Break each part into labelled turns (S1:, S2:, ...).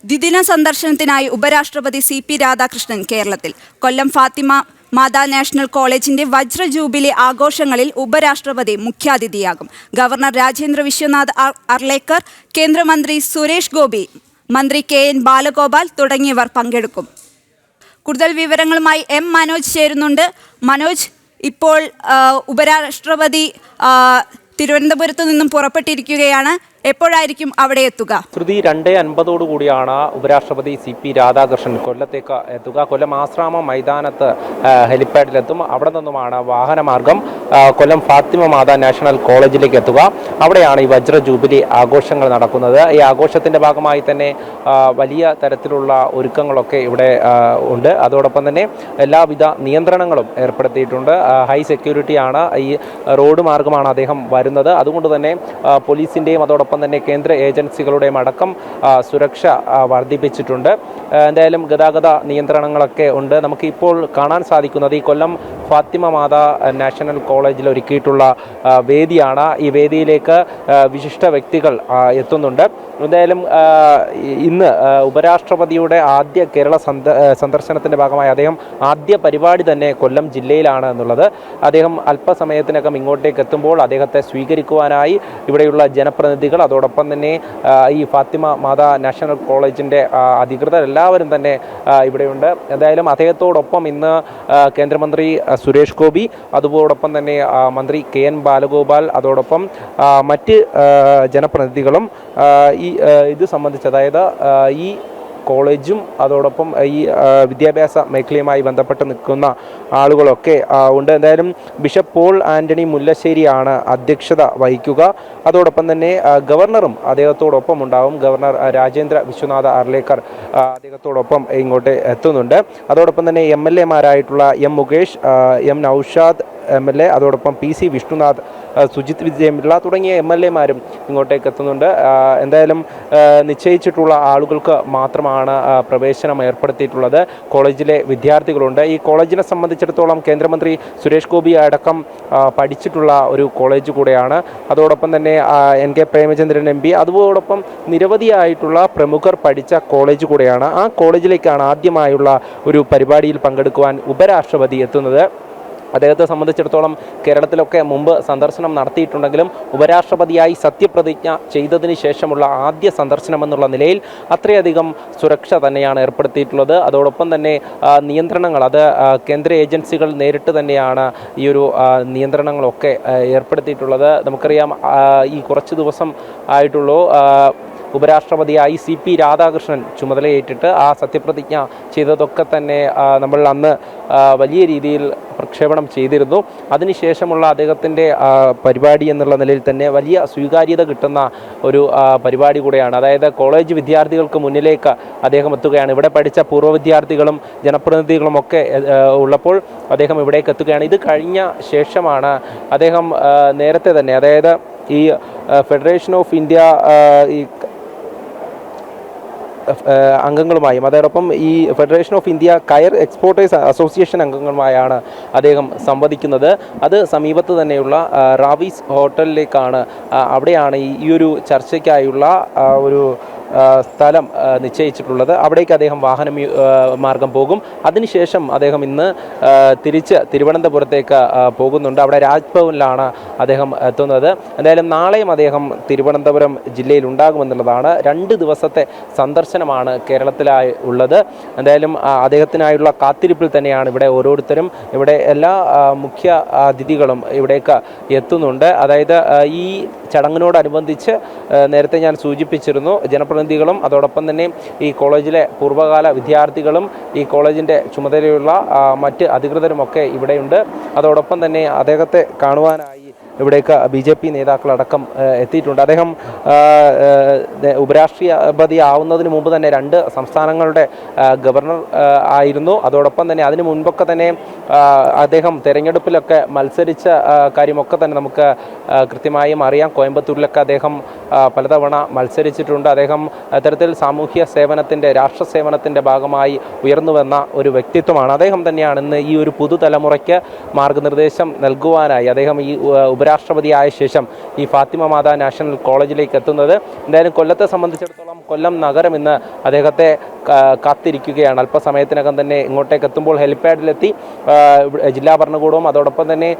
S1: ദ്വിദിന സന്ദർശനത്തിനായി ഉപരാഷ്ട്രപതി CP രാധാകൃഷ്ണൻ കേരളത്തിൽ. കൊല്ലം ഫാത്തിമ മാതാ നാഷണൽ കോളേജിന്റെ വജ്ര ജൂബിലി ആഘോഷങ്ങളിൽ ഉപരാഷ്ട്രപതി മുഖ്യാതിഥിയാകും. ഗവർണർ രാജേന്ദ്ര വിശ്വനാഥ് അർലേക്കർ, കേന്ദ്രമന്ത്രി സുരേഷ് ഗോപി, മന്ത്രി KN ബാലഗോപാൽ തുടങ്ങിയവർ പങ്കെടുക്കും. കൂടുതൽ വിവരങ്ങളുമായി മനോജ് ചേരുന്നുണ്ട്. മനോജ്, ഇപ്പോൾ ഉപരാഷ്ട്രപതി തിരുവനന്തപുരത്ത് നിന്നും പുറപ്പെട്ടിരിക്കുകയാണ്. എപ്പോഴായിരിക്കും അവിടെ എത്തുക?
S2: ശ്രുതി 2:50 കൂടിയാണ് ഉപരാഷ്ട്രപതി CP രാധാകൃഷ്ണൻ കൊല്ലത്തേക്ക് എത്തുക. കൊല്ലം ആശ്രാമം മൈതാനത്ത് ഹെലിപ്പാഡിലെത്തും. അവിടെ നിന്നുമാണ് വാഹനമാർഗം കൊല്ലം ഫാത്തിമ മാതാ നാഷണൽ കോളേജിലേക്ക് എത്തുക. അവിടെയാണ് ഈ വജ്ര ജൂബിലി ആഘോഷങ്ങൾ നടക്കുന്നത്. ഈ ആഘോഷത്തിൻ്റെ ഭാഗമായി തന്നെ വലിയ തരത്തിലുള്ള ഒരുക്കങ്ങളൊക്കെ ഇവിടെ ഉണ്ട്. അതോടൊപ്പം തന്നെ എല്ലാവിധ നിയന്ത്രണങ്ങളും ഏർപ്പെടുത്തിയിട്ടുണ്ട്. ഹൈ സെക്യൂരിറ്റിയാണ്. ഈ റോഡ് മാർഗമാണ് അദ്ദേഹം വരുന്നത്. അതുകൊണ്ട് തന്നെ പോലീസിൻ്റെയും അതോടൊപ്പം തന്നെ കേന്ദ്ര ഏജൻസികളുടെയും അടക്കം സുരക്ഷ വർദ്ധിപ്പിച്ചിട്ടുണ്ട്. എന്തായാലും ഗതാഗത നിയന്ത്രണങ്ങളൊക്കെ ഉണ്ട്. നമുക്ക് ഇപ്പോൾ കാണാൻ സാധിക്കുന്നത് ഈ കൊല്ലം ഫാത്തിമ മാതാ നാഷണൽ കോളേജിൽ ഒരുക്കിയിട്ടുള്ള വേദിയാണ്. ഈ വേദിയിലേക്ക് വിശിഷ്ട വ്യക്തികൾ എത്തുന്നുണ്ട്. എന്തായാലും ഇന്ന് ഉപരാഷ്ട്രപതിയുടെ ആദ്യ കേരള സന്ദർശനത്തിൻ്റെ ഭാഗമായി അദ്ദേഹം ആദ്യ പരിപാടി തന്നെ കൊല്ലം ജില്ലയിലാണ് എന്നുള്ളത്. അദ്ദേഹം അല്പസമയത്തിനകം ഇങ്ങോട്ടേക്ക് എത്തുമ്പോൾ അദ്ദേഹത്തെ സ്വീകരിക്കുവാനായി ഇവിടെയുള്ള ജനപ്രതിനിധികൾ, അതോടൊപ്പം തന്നെ ഈ ഫാത്തിമ മാതാ നാഷണൽ കോളേജിൻ്റെ അധികൃതർ എല്ലാവരും തന്നെ ഇവിടെയുണ്ട്. എന്തായാലും അദ്ദേഹത്തോടൊപ്പം ഇന്ന് കേന്ദ്രമന്ത്രി സുരേഷ് ഗോപി, അതോടൊപ്പം തന്നെ മന്ത്രി KN ബാലഗോപാൽ, അതോടൊപ്പം മറ്റ് ജനപ്രതിനിധികളും ഇത് സംബന്ധിച്ച്, അതായത് ഈ കോളേജും അതോടൊപ്പം ഈ വിദ്യാഭ്യാസ മേഖലയുമായി ബന്ധപ്പെട്ട് നിൽക്കുന്ന ആളുകളൊക്കെ ഉണ്ട്. എന്തായാലും ബിഷപ്പ് പോൾ ആൻ്റണി മുല്ലശ്ശേരിയാണ് അധ്യക്ഷത വഹിക്കുക. അതോടൊപ്പം തന്നെ ഗവർണറും അദ്ദേഹത്തോടൊപ്പം ഉണ്ടാവും. ഗവർണർ രാജേന്ദ്ര വിശ്വനാഥ് അർലേക്കർ അദ്ദേഹത്തോടൊപ്പം ഇങ്ങോട്ട് എത്തുന്നുണ്ട്. അതോടൊപ്പം തന്നെ MLA മാരായിട്ടുള്ള മുകേഷ്, നൌഷാദ് MLA, അതോടൊപ്പം PC വിഷ്ണുനാഥ്, സുജിത് വിജയമില്ല തുടങ്ങിയ MLA മാരും ഇങ്ങോട്ടേക്ക് എത്തുന്നുണ്ട്. എന്തായാലും നിശ്ചയിച്ചിട്ടുള്ള ആളുകൾക്ക് മാത്രമാണ് പ്രവേശനം ഏർപ്പെടുത്തിയിട്ടുള്ളത്. കോളേജിലെ വിദ്യാർത്ഥികളുണ്ട്. ഈ കോളേജിനെ സംബന്ധിച്ചിടത്തോളം കേന്ദ്രമന്ത്രി സുരേഷ് ഗോപി അടക്കം പഠിച്ചിട്ടുള്ള ഒരു കോളേജ് കൂടെയാണ്. അതോടൊപ്പം തന്നെ NK പ്രേമചന്ദ്രൻ MP, അതോടൊപ്പം നിരവധിയായിട്ടുള്ള പ്രമുഖർ പഠിച്ച കോളേജ് കൂടെയാണ്. ആ കോളേജിലേക്കാണ് ആദ്യമായുള്ള ഒരു പരിപാടിയിൽ പങ്കെടുക്കുവാൻ ഉപരാഷ്ട്രപതി എത്തുന്നത്. അദ്ദേഹത്തെ സംബന്ധിച്ചിടത്തോളം കേരളത്തിലൊക്കെ മുമ്പ് സന്ദർശനം നടത്തിയിട്ടുണ്ടെങ്കിലും ഉപരാഷ്ട്രപതിയായി സത്യപ്രതിജ്ഞ ചെയ്തതിന് ശേഷമുള്ള ആദ്യ സന്ദർശനം എന്നുള്ള നിലയിൽ അത്രയധികം സുരക്ഷ തന്നെയാണ് ഏർപ്പെടുത്തിയിട്ടുള്ളത്. അതോടൊപ്പം തന്നെ നിയന്ത്രണങ്ങൾ, അത് കേന്ദ്ര ഏജൻസികൾ നേരിട്ട് തന്നെയാണ് ഈ ഒരു നിയന്ത്രണങ്ങളൊക്കെ ഏർപ്പെടുത്തിയിട്ടുള്ളത്. നമുക്കറിയാം, ഈ കുറച്ച് ദിവസം ആയിട്ടുള്ളൂ ഉപരാഷ്ട്രപതിയായി CP രാധാകൃഷ്ണൻ ചുമതലയേറ്റിട്ട്. ആ സത്യപ്രതിജ്ഞ ചെയ്തതൊക്കെ തന്നെ നമ്മൾ അന്ന് വലിയ രീതിയിൽ പ്രക്ഷേപണം ചെയ്തിരുന്നു. അതിനുശേഷമുള്ള അദ്ദേഹത്തിൻ്റെ പരിപാടി എന്നുള്ള നിലയിൽ തന്നെ വലിയ സ്വീകാര്യത കിട്ടുന്ന ഒരു പരിപാടി കൂടെയാണ്. അതായത് കോളേജ് വിദ്യാർത്ഥികൾക്ക് മുന്നിലേക്ക് അദ്ദേഹം എത്തുകയാണ്. ഇവിടെ പഠിച്ച പൂർവ്വ വിദ്യാർത്ഥികളും ജനപ്രതിനിധികളും ഒക്കെ ഉള്ളപ്പോൾ അദ്ദേഹം ഇവിടേക്ക് എത്തുകയാണ്. ഇത് കഴിഞ്ഞ ശേഷമാണ് അദ്ദേഹം നേരത്തെ തന്നെ, അതായത് ഈ ഫെഡറേഷൻ ഓഫ് ഇന്ത്യ ഈ അംഗങ്ങളുമായും അതോടൊപ്പം ഈ ഫെഡറേഷൻ ഓഫ് ഇന്ത്യ കയർ എക്സ്പോർട്ടേഴ്സ് അസോസിയേഷൻ അംഗങ്ങളുമായാണ് അദ്ദേഹം സംവദിക്കുന്നത്. അത് സമീപത്ത് തന്നെയുള്ള റാവീസ് ഹോട്ടലിലേക്കാണ്. അവിടെയാണ് ഈ ഒരു ചർച്ചയ്ക്കായുള്ള ഒരു സ്ഥലം നിശ്ചയിച്ചിട്ടുള്ളത്. അവിടേക്ക് അദ്ദേഹം വാഹന മാർഗം പോകും. അതിനുശേഷം അദ്ദേഹം ഇന്ന് തിരിച്ച് തിരുവനന്തപുരത്തേക്ക് പോകുന്നുണ്ട്. അവിടെ രാജ്ഭവനിലാണ് അദ്ദേഹം എത്തുന്നത്. എന്തായാലും നാളെയും അദ്ദേഹം തിരുവനന്തപുരം ജില്ലയിൽ ഉണ്ടാകുമെന്നുള്ളതാണ്. 2 ദിവസത്തെ സന്ദർശനമാണ് കേരളത്തിലായി ഉള്ളത്. എന്തായാലും അദ്ദേഹത്തിനായുള്ള കാത്തിരിപ്പിൽ തന്നെയാണ് ഇവിടെ ഓരോരുത്തരും. ഇവിടെ എല്ലാ മുഖ്യ അതിഥികളും ഇവിടേക്ക് എത്തുന്നുണ്ട്. അതായത് ഈ ചടങ്ങിനോടനുബന്ധിച്ച് നേരത്തെ ഞാൻ സൂചിപ്പിച്ചിരുന്നു, ജനപ്രതിനിധികളും അതോടൊപ്പം തന്നെ ഈ കോളേജിലെ പൂർവ്വകാല വിദ്യാർത്ഥികളും ഈ കോളേജിൻ്റെ ചുമതലയുള്ള മറ്റ് അധികൃതരുമൊക്കെ ഇവിടെയുണ്ട്. അതോടൊപ്പം തന്നെ അദ്ദേഹത്തെ കാണുവാനായി ഇവിടേക്ക് BJP നേതാക്കളടക്കം എത്തിയിട്ടുണ്ട്. അദ്ദേഹം ഉപരാഷ്ട്രപതി ആവുന്നതിന് മുമ്പ് തന്നെ 2 സംസ്ഥാനങ്ങളുടെ ഗവർണർ ആയിരുന്നു. അതോടൊപ്പം തന്നെ അതിനു മുൻപൊക്കെ തന്നെ അദ്ദേഹം തെരഞ്ഞെടുപ്പിലൊക്കെ മത്സരിച്ച കാര്യമൊക്കെ തന്നെ നമുക്ക് കൃത്യമായും അറിയാം. കോയമ്പത്തൂരിലൊക്കെ അദ്ദേഹം പലതവണ മത്സരിച്ചിട്ടുണ്ട്. അദ്ദേഹം അത്തരത്തിൽ സാമൂഹ്യ സേവനത്തിൻ്റെ, രാഷ്ട്ര സേവനത്തിൻ്റെ ഭാഗമായി ഉയർന്നു വന്ന ഒരു വ്യക്തിത്വമാണ്. അദ്ദേഹം തന്നെയാണ് ഇന്ന് ഈ ഒരു പുതുതലമുറയ്ക്ക് മാർഗനിർദ്ദേശം നൽകുവാനായി അദ്ദേഹം ഈ ഉപരാഷ്ട്രപതിയായ ശേഷം ഈ ഫാത്തിമ മാതാ നാഷണൽ കോളേജിലേക്ക് എത്തുന്നത്. എന്തായാലും കൊല്ലത്തെ സംബന്ധിച്ചിടത്തോളം കൊല്ലം നഗരം ഇന്ന് അദ്ദേഹത്തെ കാത്തിരിക്കുകയാണ്. അല്പസമയത്തിനകം തന്നെ ഇങ്ങോട്ടേക്ക് എത്തുമ്പോൾ ഹെലിപ്പാഡിലെത്തി ജില്ലാ ഭരണകൂടവും അതോടൊപ്പം തന്നെ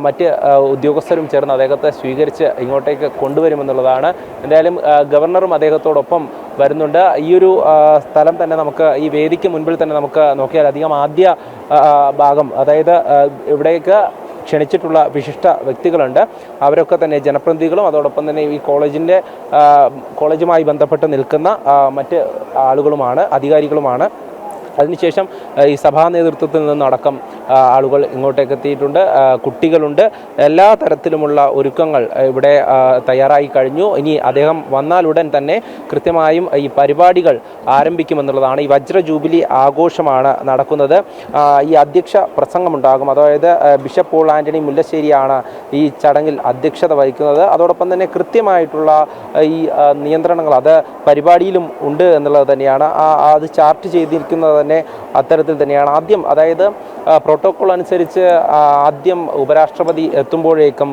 S2: മറ്റ് ഉദ്യോഗസ്ഥരും ചേർന്ന് അദ്ദേഹത്തെ സ്വീകരിച്ച് ഇങ്ങോട്ടേക്ക് കൊണ്ടുവരുമെന്നുള്ളതാണ്. എന്തായാലും ഗവർണറും അദ്ദേഹത്തോടൊപ്പം വരുന്നുണ്ട്. ഈ ഒരു സ്ഥലം തന്നെ നമുക്ക് ഈ വേദിക്ക് മുൻപിൽ തന്നെ നമുക്ക് നോക്കിയാൽ അധികം ആദ്യ ഭാഗം, അതായത് ഇവിടേക്ക് ക്ഷണിച്ചിട്ടുള്ള വിശിഷ്ട വ്യക്തികളുണ്ട്. അവരൊക്കെ തന്നെ ജനപ്രതിനിധികളും അതോടൊപ്പം തന്നെ ഈ കോളേജുമായി ബന്ധപ്പെട്ട് നിൽക്കുന്ന മറ്റ് ആളുകളുമാണ്, അധികാരികളുമാണ്. അതിനുശേഷം ഈ സഭാ നേതൃത്വത്തിൽ നിന്നടക്കം ആളുകൾ ഇങ്ങോട്ടേക്ക് എത്തിയിട്ടുണ്ട്. കുട്ടികളുണ്ട്. എല്ലാ തരത്തിലുമുള്ള ഒരുക്കങ്ങൾ ഇവിടെ തയ്യാറായി കഴിഞ്ഞു. ഇനി അദ്ദേഹം വന്നാലുടൻ തന്നെ കൃത്യമായും ഈ പരിപാടികൾ ആരംഭിക്കുമെന്നുള്ളതാണ്. ഈ വജ്ര ജൂബിലി ആഘോഷമാണ് നടക്കുന്നത്. ഈ അധ്യക്ഷ പ്രസംഗമുണ്ടാകും. അതായത് ബിഷപ്പ് പോൾ ആൻ്റണി മുല്ലശ്ശേരിയാണ് ഈ ചടങ്ങിൽ അധ്യക്ഷത വഹിക്കുന്നത്. അതോടൊപ്പം തന്നെ കൃത്യമായിട്ടുള്ള ഈ നിയന്ത്രണങ്ങൾ അത് പരിപാടിയിലും ഉണ്ട് എന്നുള്ളത് തന്നെയാണ്. അത് ചാർട്ട് ചെയ്തിരിക്കുന്നത് തന്നെ അത്തരത്തിൽ തന്നെയാണ്. ആദ്യം, അതായത് പ്രോട്ടോകോൾ അനുസരിച്ച് ആദ്യം ഉപരാഷ്ട്രപതി എത്തുമ്പോഴേക്കും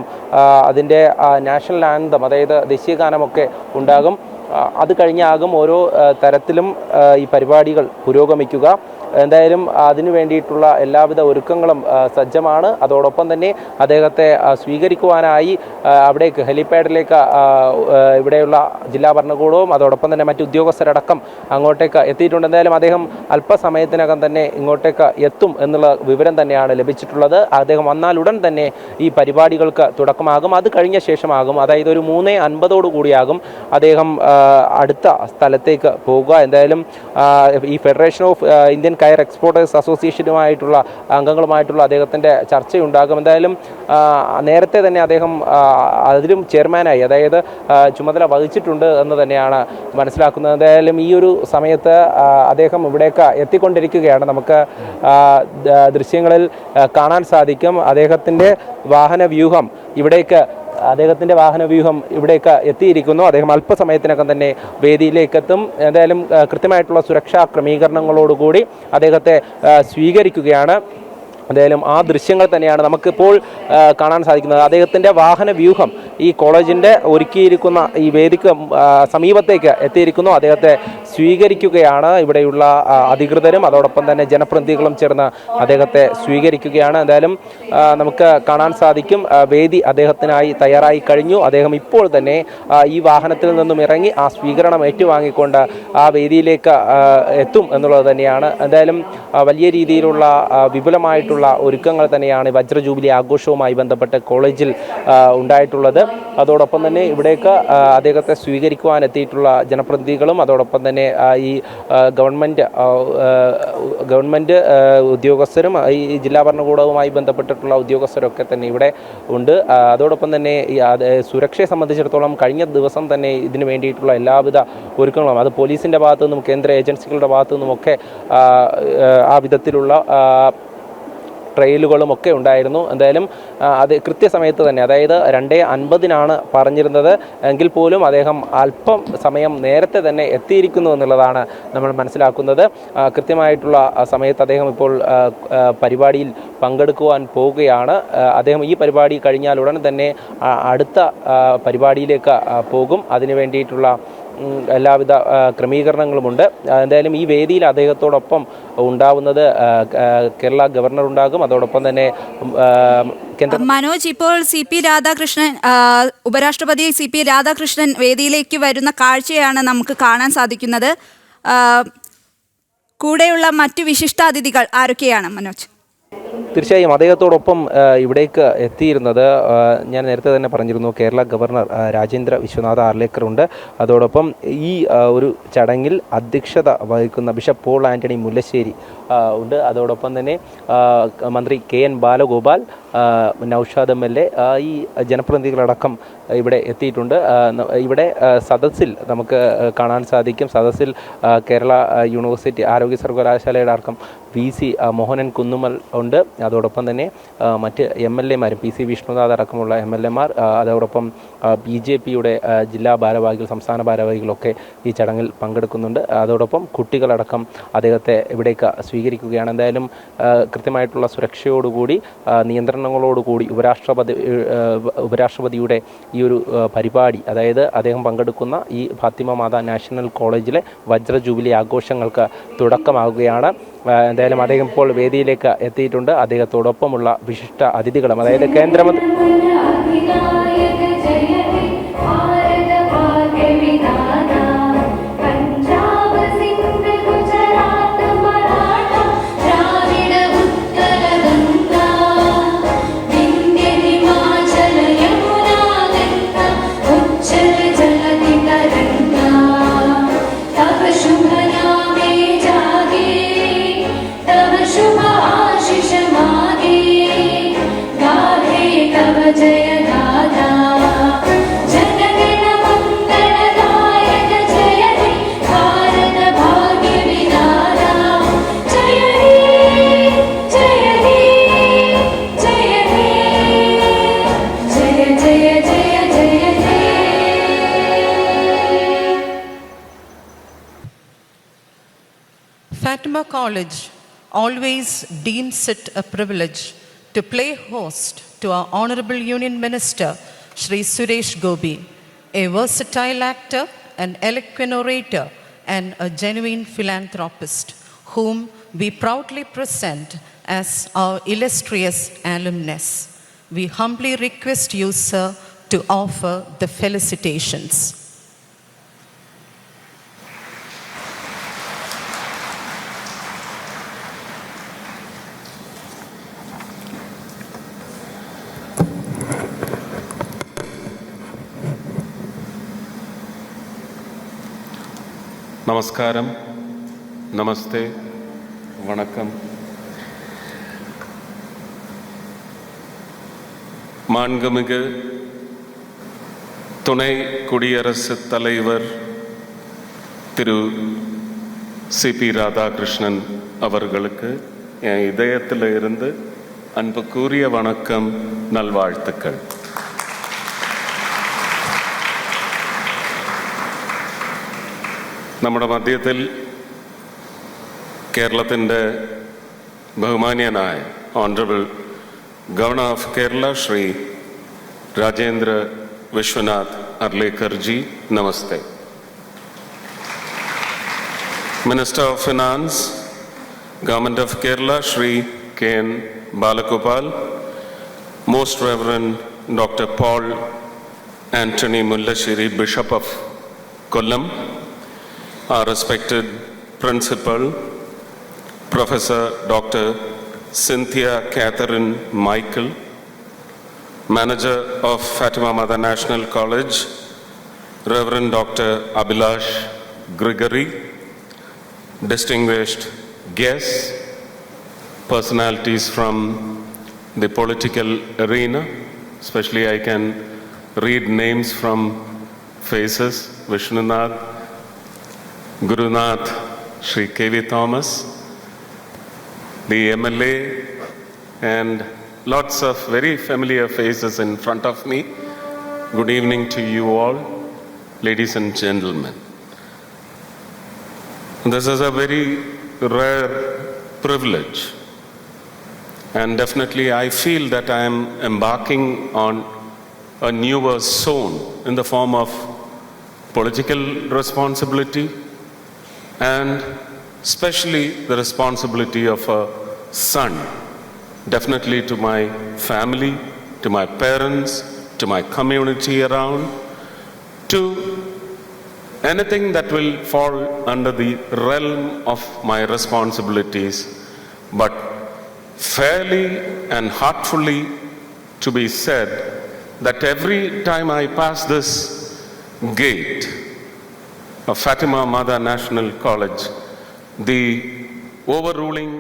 S2: അതിൻ്റെ നാഷണൽ ആന്തം, അതായത് ദേശീയഗാനമൊക്കെ ഉണ്ടാകും. അത് കഴിഞ്ഞാകും ഓരോ തരത്തിലും ഈ പരിപാടികൾ പുരോഗമിക്കുക. എന്തായാലും അതിനു വേണ്ടിയിട്ടുള്ള എല്ലാവിധ ഒരുക്കങ്ങളും സജ്ജമാണ്. അതോടൊപ്പം തന്നെ അദ്ദേഹത്തെ സ്വീകരിക്കുവാനായി അവിടേക്ക് ഹെലിപ്പാഡിലേക്ക് ഇവിടെയുള്ള ജില്ലാ ഭരണകൂടവും അതോടൊപ്പം തന്നെ മറ്റ് ഉദ്യോഗസ്ഥരടക്കം അങ്ങോട്ടേക്ക് എത്തിയിട്ടുണ്ട്. എന്തായാലും അദ്ദേഹം അല്പസമയത്തിനകം തന്നെ ഇങ്ങോട്ടേക്ക് എത്തും എന്നുള്ള വിവരം തന്നെയാണ് ലഭിച്ചിട്ടുള്ളത്. അദ്ദേഹം വന്നാലുടൻ തന്നെ ഈ പരിപാടികൾക്ക് തുടക്കമാകും. അത് കഴിഞ്ഞ ശേഷമാകും, അതായത് ഒരു 3:50 കൂടിയാകും അദ്ദേഹം അടുത്ത സ്ഥലത്തേക്ക് പോകുക. എന്തായാലും ഈ ഫെഡറേഷൻ ഓഫ് ഇന്ത്യൻ കയർ എക്സ്പോർട്ടേഴ്സ് അസോസിയേഷനുമായിട്ടുള്ള അംഗങ്ങളുമായിട്ടുള്ള അദ്ദേഹത്തിൻ്റെ ചർച്ചയുണ്ടാകും. എന്തായാലും നേരത്തെ തന്നെ അദ്ദേഹം അതിലും ചെയർമാനായി, അതായത് ചുമതല വഹിച്ചിട്ടുണ്ട് എന്ന് തന്നെയാണ് മനസ്സിലാക്കുന്നത്. എന്തായാലും ഈ ഒരു സമയത്ത് അദ്ദേഹം ഇവിടേക്ക് എത്തിക്കൊണ്ടിരിക്കുകയാണ്. നമുക്ക് ദൃശ്യങ്ങളിൽ കാണാൻ സാധിക്കും അദ്ദേഹത്തിൻ്റെ വാഹനവ്യൂഹം ഇവിടേക്ക് എത്തിയിരിക്കുന്നു. അദ്ദേഹം അല്പസമയത്തിനകം തന്നെ വേദിയിലേക്ക് എത്തും. എന്തായാലും കൃത്യമായിട്ടുള്ള സുരക്ഷാ ക്രമീകരണങ്ങളോടുകൂടി അദ്ദേഹത്തെ സ്വീകരിക്കുകയാണ്. എന്തായാലും ആ ദൃശ്യങ്ങൾ തന്നെയാണ് നമുക്കിപ്പോൾ കാണാൻ സാധിക്കുന്നത്. അദ്ദേഹത്തിൻ്റെ വാഹനവ്യൂഹം ഈ കോളേജിൻ്റെ ഒരുക്കിയിരിക്കുന്ന ഈ വേദിക്ക് സമീപത്തേക്ക് എത്തിയിരിക്കുന്നു. അദ്ദേഹത്തെ സ്വീകരിക്കുകയാണ് ഇവിടെയുള്ള അധികൃതരും അതോടൊപ്പം തന്നെ ജനപ്രതിനിധികളും ചേർന്ന് അദ്ദേഹത്തെ സ്വീകരിക്കുകയാണ്. എന്തായാലും നമുക്ക് കാണാൻ സാധിക്കും വേദി അദ്ദേഹത്തിനായി തയ്യാറായി കഴിഞ്ഞു. അദ്ദേഹം ഇപ്പോൾ തന്നെ ഈ വാഹനത്തിൽ നിന്നും ഇറങ്ങി ആ സ്വീകരണം ഏറ്റുവാങ്ങിക്കൊണ്ട് ആ വേദിയിലേക്ക് എത്തും എന്നുള്ളത് തന്നെയാണ്. എന്തായാലും വലിയ രീതിയിലുള്ള വിപുലമായിട്ടുള്ള ഒരുക്കങ്ങൾ തന്നെയാണ് വജ്ര ജൂബിലി ആഘോഷവുമായി ബന്ധപ്പെട്ട് കോളേജിൽ ഉണ്ടായിട്ടുള്ളത്. അതോടൊപ്പം തന്നെ ഇവിടേക്ക് അദ്ദേഹത്തെ സ്വീകരിക്കുവാൻ എത്തിയിട്ടുള്ള ജനപ്രതിനിധികളും അതോടൊപ്പം തന്നെ ഈ ഗവൺമെൻറ് ഉദ്യോഗസ്ഥരും ഈ ജില്ലാ ഭരണകൂടവുമായി ബന്ധപ്പെട്ടിട്ടുള്ള ഉദ്യോഗസ്ഥരൊക്കെ തന്നെ ഇവിടെ ഉണ്ട്. അതോടൊപ്പം തന്നെ സുരക്ഷയെ സംബന്ധിച്ചിടത്തോളം കഴിഞ്ഞ ദിവസം തന്നെ ഇതിനു വേണ്ടിയിട്ടുള്ള എല്ലാവിധ ഒരുക്കങ്ങളും അത് പോലീസിൻ്റെ ഭാഗത്തു നിന്നും കേന്ദ്ര ഏജൻസികളുടെ ഭാഗത്തു നിന്നുമൊക്കെ ആ വിധത്തിലുള്ള ട്രെയിലുകളും ഒക്കെ ഉണ്ടായിരുന്നു. എന്തായാലും അത് കൃത്യസമയത്ത് തന്നെ, അതായത് 2:50 പറഞ്ഞിരുന്നത് എങ്കിൽ പോലും അദ്ദേഹം അല്പം സമയം നേരത്തെ തന്നെ എത്തിയിരിക്കുന്നു എന്നുള്ളതാണ് നമ്മൾ മനസ്സിലാക്കുന്നത്. കൃത്യമായിട്ടുള്ള സമയത്ത് അദ്ദേഹം ഇപ്പോൾ പരിപാടിയിൽ പങ്കെടുക്കുവാൻ പോവുകയാണ്. അദ്ദേഹം ഈ പരിപാടി കഴിഞ്ഞാൽ ഉടൻ തന്നെ അടുത്ത പരിപാടിയിലേക്ക് പോകും. അതിനു വേണ്ടിയിട്ടുള്ള എല്ലാവിധ ക്രമീകരണങ്ങളുമുണ്ട്. എന്തായാലും ഈ വേദിയിൽ അദ്ദേഹത്തോടൊപ്പം ഉണ്ടാവുന്നത് കേരള ഗവർണർ ഉണ്ടാകും. അതോടൊപ്പം തന്നെ
S1: മനോജ്, ഇപ്പോൾ ഉപരാഷ്ട്രപതി CP രാധാകൃഷ്ണൻ വേദിയിലേക്ക് വരുന്ന കാഴ്ചയാണ് നമുക്ക് കാണാൻ സാധിക്കുന്നത്. കൂടെയുള്ള മറ്റു വിശിഷ്ടാതിഥികൾ ആരൊക്കെയാണ് മനോജ്?
S2: തീർച്ചയായും അദ്ദേഹത്തോടൊപ്പം ഇവിടേക്ക് എത്തിയിരുന്നത് ഞാൻ നേരത്തെ തന്നെ പറഞ്ഞിരുന്നു, കേരള ഗവർണർ രാജേന്ദ്ര വിശ്വനാഥ് ആർലേക്കർ ഉണ്ട്. അതോടൊപ്പം ഈ ഒരു ചടങ്ങിൽ അധ്യക്ഷത വഹിക്കുന്ന ബിഷപ്പ് പോൾ ആൻ്റണി മുല്ലശ്ശേരി ഉണ്ട്. അതോടൊപ്പം തന്നെ മന്ത്രി KN ബാലഗോപാൽ, നൌഷാദ് MLA, ഈ ജനപ്രതിനിധികളടക്കം ഇവിടെ എത്തിയിട്ടുണ്ട്. ഇവിടെ സദസ്സിൽ നമുക്ക് കാണാൻ സാധിക്കും. സദസ്സിൽ കേരള യൂണിവേഴ്സിറ്റി ആരോഗ്യ സർവകലാശാലയുടെ അടക്കം VC മോഹനൻ കുന്നുമൽ ഉണ്ട്. അതോടൊപ്പം തന്നെ മറ്റ് MLA-മാരും PC വിഷ്ണുനാഥ് അടക്കമുള്ള MLA-മാർ, അതോടൊപ്പം BJP-യുടെ ജില്ലാ ഭാരവാഹികൾ, സംസ്ഥാന ഭാരവാഹികളൊക്കെ ഈ ചടങ്ങിൽ പങ്കെടുക്കുന്നുണ്ട്. അതോടൊപ്പം കുട്ടികളടക്കം അദ്ദേഹത്തെ ഇവിടേക്ക് സ്വീകരിക്കുകയാണ്. എന്തായാലും കൃത്യമായിട്ടുള്ള സുരക്ഷയോടുകൂടി, നിയന്ത്രണങ്ങളോടുകൂടി ഉപരാഷ്ട്രപതിയുടെ ഈ ഒരു പരിപാടി, അതായത് അദ്ദേഹം പങ്കെടുക്കുന്ന ഈ ഫാത്തിമ മാതാ നാഷണൽ കോളേജിലെ വജ്ര ജൂബിലി ആഘോഷങ്ങൾക്ക് തുടക്കമാകുകയാണ്. എന്തായാലും അദ്ദേഹം ഇപ്പോൾ വേദിയിലേക്ക് എത്തിയിട്ടുണ്ട്. അദ്ദേഹത്തോടൊപ്പമുള്ള വിശിഷ്ട അതിഥികളും, അതായത് കേന്ദ്രമന്ത്രി
S3: Fatima College always deems it a privilege to play host to our Honorable Union Minister, Shri Suresh Gopi, a versatile actor, an eloquent orator, and a genuine philanthropist, whom we proudly present as our illustrious alumnus. We humbly request you, sir, to offer the felicitations.
S4: நமஸ்காரம், நமஸ்தே, வணக்கம். மாண்புமிகு துணை குடியரசுத் தலைவர் திரு CP Radhakrishnan அவர்களுக்கு என் இதயத்தில் இருந்து அன்புக்குரிய வணக்கம், நல்வாழ்த்துக்கள். നമ്മുടെ മധ്യത്തിൽ കേരളത്തിൻ്റെ ബഹുമാന്യനായ honourable governor of Kerala Shri Rajendra Vishwanath അർലേക്കർജി, നമസ്തേ. Minister of finance, government of Kerala Shri KN Balagopal, most reverend doctor Paul Antony Mullassery, bishop of Kollam, our respected Principal, Professor Dr. Cynthia Catherine Michael, Manager of Fatima Mother National College, Reverend Dr. Abhilash Grigory, distinguished guests, personalities from the political arena, especially I can read names from faces, Vishnunath, Gurunath, Sri KV Thomas, the MLA, and lots of very familiar faces in front of me. Good evening to you all, ladies and gentlemen. This is a very rare privilege, and definitely I feel that I am embarking on a newer zone in the form of political responsibility, and especially the responsibility of a son, definitely to my family, to my parents, to my community around, to anything that will fall under the realm of my responsibilities, but fairly and heartfully to be said that every time I pass this gate of Fatima Mother National College, the overruling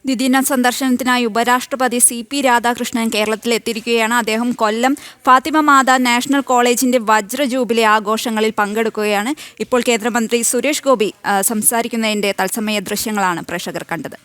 S1: ദ്വിദിന സന്ദർശനത്തിനായി ഉപരാഷ്ട്രപതി CP Radhakrishnan കേരളത്തിൽ എത്തിയിരിക്കുകയാണ്. അദ്ദേഹം കൊല്ലം ഫാത്തിമ മാതാ national കോളേജിന്റെ വജ്ര jubilee ആഘോഷങ്ങളിൽ പങ്കെടുക്കുകയാണ്. ഇപ്പോൾ കേന്ദ്രമന്ത്രി സുരേഷ് ഗോപി സംസാരിക്കുന്നതിന്റെ തത്സമയ ദൃശ്യങ്ങളാണ് പ്രേക്ഷകർ കണ്ടത്.